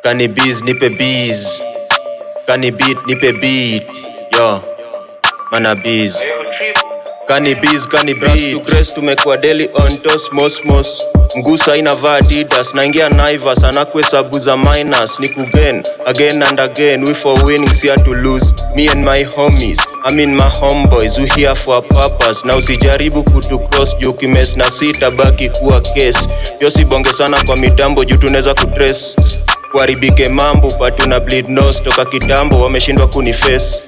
Kani bees nipe bees, kani beat nipe beat, yo mana bees. Kani bees, kani beat. To grace tumekuwa daily on toast, mos Mgusa inavaa Adidas, naingia Naivas, anakuhesabu za minus. Ni kugain, again and again, we for winning, here to lose. Me and my homies, I mean my homeboys, we here for a purpose. Na usijaribu kutu cross, juu kimes na sita baki kuwa case. Yo sibonge sana kwa mitambo, juu tuneza kutrace. Kuharibike mambo, but una bleed nose, toka kitambo, wameshindwa kuniface.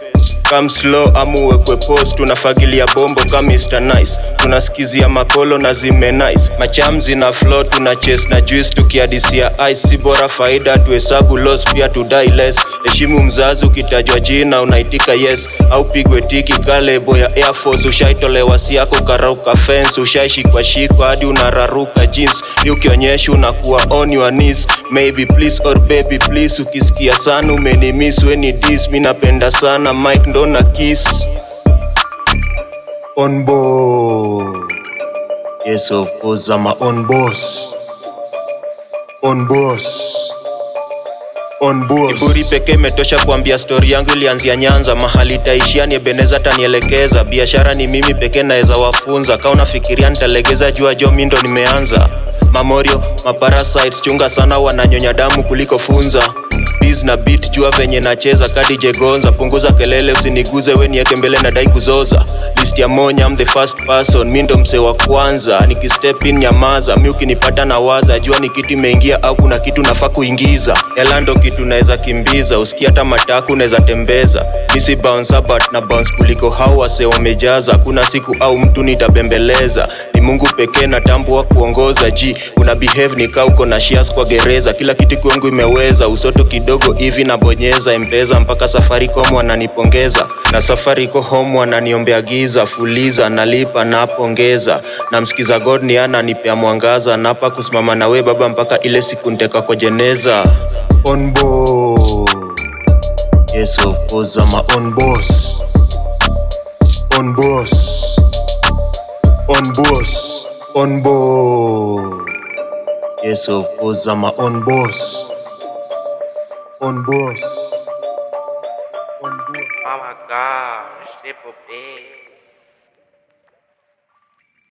Come slow, amuwekwe post, tunafagilia bombo kama Mr. Nice. Tunasikizia makolo na zime nice. Machamzi na flow, tuna chase na juice, tukiadisia ice. Si bora faida, tuhesabu loss, pia tudai less. Heshimu mzazi, ukitajwa jina, unaitika yes. Au pigwe tiki, kalebo ya Air Force. Ushaitolewa siyako, karauka fence. Ushaishikwa shikwa, hadi unararuka jeans. Ni ukionyesha, unakuwa on your knees. Maybe please or baby please. Ukisikia sana, umenimiss, weni dis. Minapenda sana, Mike Ndona kiss. On board. Yes, of course, I'm a on boss. On boss. On boss. Kiburi peke metosha kuambia story yangu ilianzia Nyanza. Mahali taishia ni Ebeneza tanielekeza. Biashara ni mimi peke naeza wafunza. Ka unafikiria nitalegeza, jua jo mi ndo nimeanza. Mamorio, maparasites, chunga sana wananyonya damu kuliko funza. Bees na beat, jua venye nacheza kadi jegonza. Punguza kelele usiniguze, we nieke mbele na dai kuzoza. List ya monya, I'm the first person, mi ndo mse wa kwanza. Nikistep in nyamaza, mi ukinipata na waza. Jua ni kitu imeingia au kuna kitu nafaa kuingiza. Hela ndo kitu naeza kimbiza, usikia hata mataku naeza tembeza. Misi bouncer but na bounce kuliko hao wase wamejaza. Kuna siku au mtu nitabembeleza. Ni Mungu pekee na tambua kuongoza. G, una behave nika uko na shares kwa gereza. Kila kitu kwangu imeweza, usoto kidogo hivi na bonyeza mpeza. Mpaka Safaricom wananipongeza, na Safaricom home wananiombea giza. Fuliza, nalipa, napongeza. Na msikiza God ni ananipea mwangaza. Napa kusimama na we baba mpaka ile siku nteka kwa jeneza. On board. Yes, of course, I'm a on boss. On boss. On boss. On board. Yes, of course, I'm a on boss. On boss. On boss. Oh my gosh, triple B.